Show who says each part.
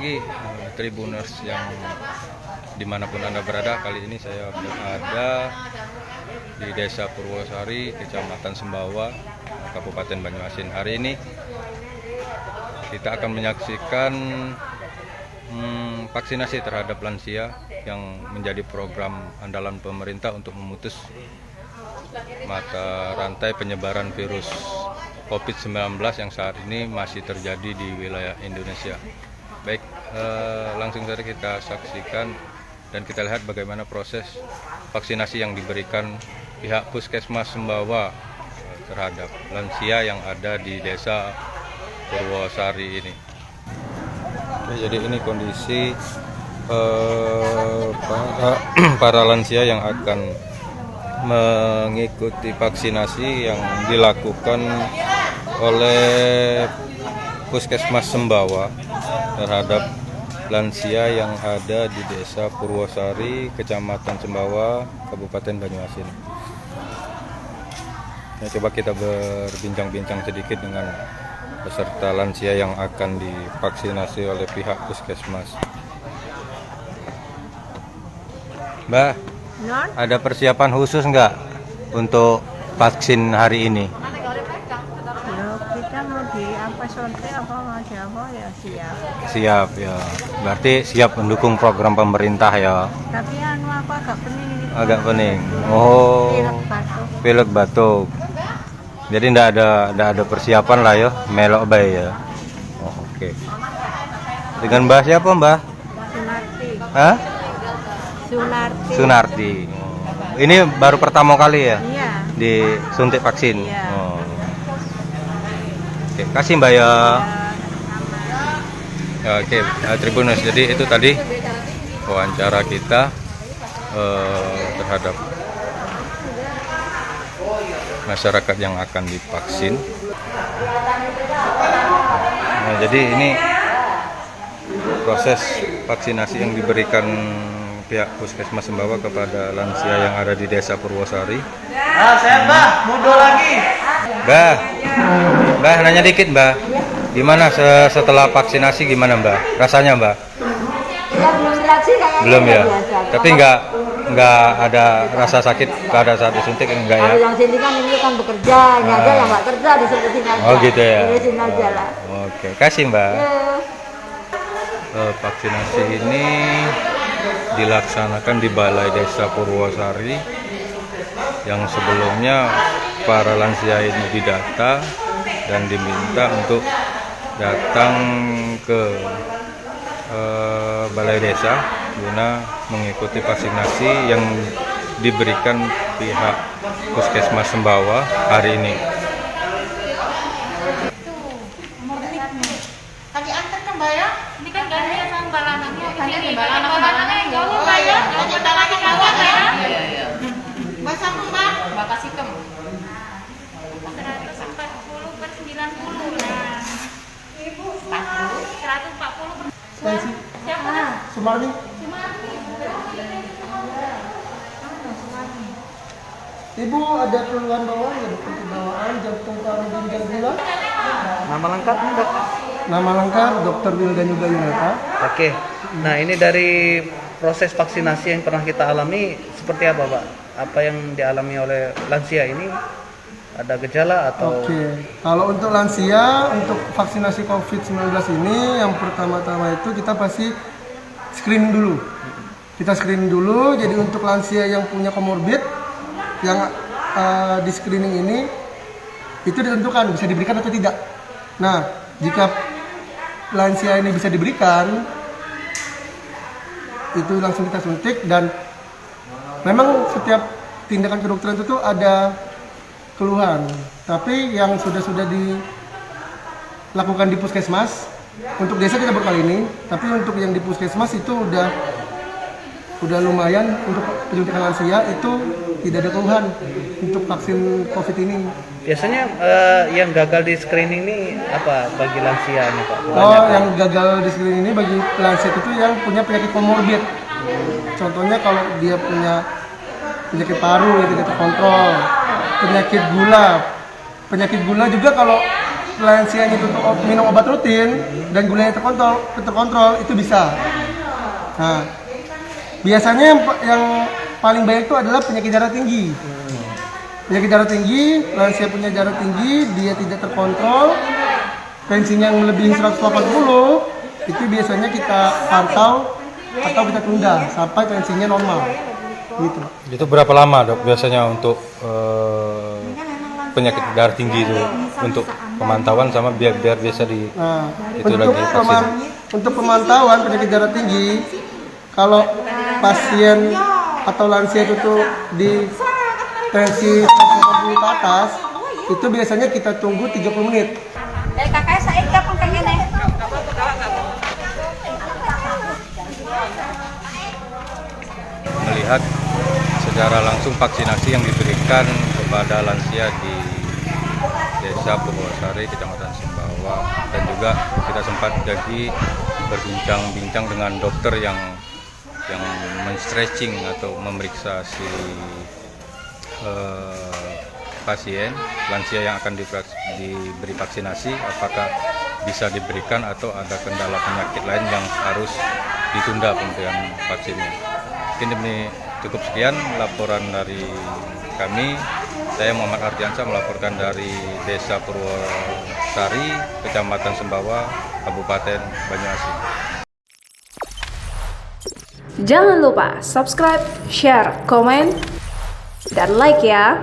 Speaker 1: pagi Tribuners yang dimanapun Anda berada. Kali ini saya berada di Desa Purwosari, Kecamatan Sembawa, Kabupaten Banyuasin. Hari ini kita akan menyaksikan vaksinasi terhadap lansia yang menjadi program andalan pemerintah untuk memutus mata rantai penyebaran virus COVID-19 yang saat ini masih terjadi di wilayah Indonesia. Baik, langsung saja kita saksikan dan kita lihat bagaimana proses vaksinasi yang diberikan pihak Puskesmas Sembawa terhadap lansia yang ada di Desa Purwosari ini. Oke, jadi ini kondisi para lansia yang akan mengikuti vaksinasi yang dilakukan oleh Puskesmas Sembawa terhadap lansia yang ada di Desa Purwosari, Kecamatan Sembawa, Kabupaten Banyuasin. Nah, coba kita berbincang-bincang sedikit dengan peserta lansia yang akan divaksinasi oleh pihak Puskesmas. Mbak, ada persiapan khusus nggak untuk vaksin hari ini?
Speaker 2: Ya, kita mau di apa sonte apa mau siapa ya siap.
Speaker 1: Siap ya, berarti siap mendukung program pemerintah ya.
Speaker 2: Tapi anu apa agak pening ini.
Speaker 1: Agak pening. Oh, pilek batuk. Jadi ndak ada persiapan lah ya, melok bae ya. Oh, oke. Dengan Mbah siapa Mbah?
Speaker 2: Sunarti.
Speaker 1: Hah?
Speaker 2: Sunarti.
Speaker 1: Sunarti. Oh. Ini baru pertama kali ya?
Speaker 2: Iya.
Speaker 1: Disuntik vaksin.
Speaker 2: Iya.
Speaker 1: Oh. Oke, kasih Mbak ya. Ya, oke, Tribuners. Jadi itu tadi wawancara kita terhadap masyarakat yang akan divaksin. Nah, jadi ini proses vaksinasi yang diberikan pihak Puskesmas Sembawa kepada lansia yang ada di Desa Purwosari.
Speaker 3: Saya Mbah, mundur lagi.
Speaker 1: Mbah, nanya dikit Mbah. Gimana setelah vaksinasi gimana Mbah? Rasanya Mbah?
Speaker 2: Ya, belum seleksi kayaknya.
Speaker 1: Belum ya.
Speaker 2: Biasa.
Speaker 1: Tapi nggak ada rasa sakit pada saat disuntik enggak ya?
Speaker 2: Kalau yang sini kan ini kan bekerja, ini aja yang nggak kerja disebutin aja.
Speaker 1: Oh gitu ya.
Speaker 2: Disebutin aja lah.
Speaker 1: Oke, kasih Mbak.
Speaker 2: Ya.
Speaker 1: Vaksinasi ini dilaksanakan di Balai Desa Purwosari yang sebelumnya para lansia ini didata dan diminta untuk datang ke Balai Desa guna mengikuti vaksinasi yang diberikan pihak Puskesmas Sembawa hari ini.
Speaker 4: Lagi antar kan Mbak ya? Ini kan gantian sama Mbak Lanangnya.
Speaker 5: Ini Mbak Lanangnya yang jauh Mbak ya?
Speaker 4: Yang bentar lagi kawat ya? Mbak siapa Mbak?
Speaker 5: Mbak Kasikem.
Speaker 4: 140 per 90. Nah. 140 per siapa?
Speaker 3: Sumarni. Ibu ada keluhan bawaan ya, seperti bawaan, jantung paru, ginjal gula.
Speaker 6: Nama lengkapnya dok?
Speaker 3: Nama lengkap Dr. Wildan Juga Yunata.
Speaker 6: Oke. Nah ini dari proses vaksinasi yang pernah kita alami seperti apa Pak? Apa yang dialami oleh lansia ini? Ada gejala atau?
Speaker 3: Oke. Kalau untuk lansia, untuk vaksinasi COVID-19 ini yang pertama-tama itu kita pasti screening dulu. Kita screening dulu. Jadi untuk lansia yang punya komorbid yang di screening ini itu ditentukan bisa diberikan atau tidak. Nah, jika lansia ini bisa diberikan, itu langsung kita suntik dan memang setiap tindakan kedokteran itu ada keluhan. Tapi yang sudah dilakukan di Puskesmas, untuk desa kita baru kali ini, tapi untuk yang di Puskesmas itu udah lumayan untuk penyuntikan lansia itu tidak ada keluhan untuk vaksin COVID ini.
Speaker 6: Biasanya yang gagal di screening ini apa bagi lansia ini Pak?
Speaker 3: Yang gagal di screening ini bagi lansia itu yang punya penyakit komorbid. Contohnya kalau dia punya penyakit paru yang tidak terkontrol, penyakit gula juga kalau lansianya itu minum obat rutin dan gulanya terkontrol itu bisa. Nah, biasanya yang paling banyak itu adalah penyakit darah tinggi. Penyakit darah tinggi, lansia punya darah tinggi, dia tidak terkontrol, tensinya yang melebihi 180, itu biasanya kita pantau atau kita tunda sampai tensinya normal. Gitu.
Speaker 1: Itu berapa lama dok biasanya untuk penyakit darah tinggi itu untuk pemantauan sama biar bisa di itu lagi vaksin?
Speaker 3: Untuk pemantauan penyakit darah tinggi, kalau pasien atau lansia itu tuh di tensi 180 ke atas, itu biasanya kita tunggu 30 menit.
Speaker 5: Dari kakak saya kapan kayak gini?
Speaker 1: Melihat secara langsung vaksinasi yang diberikan kepada lansia di Desa Purwosari, Kecamatan Sumbawa, dan juga kita sempat jadi berbincang-bincang dengan dokter yang men-stretching atau memeriksa si pasien lansia yang akan diberi vaksinasi, apakah bisa diberikan atau ada kendala penyakit lain yang harus ditunda pemberian vaksinnya. Mungkin demi cukup sekian laporan dari kami. Saya Muhammad Ardiansyah melaporkan dari Desa Purwosari, Kecamatan Sumbawa, Kabupaten Banyuasin.
Speaker 7: Jangan lupa subscribe, share, komen, dan like ya.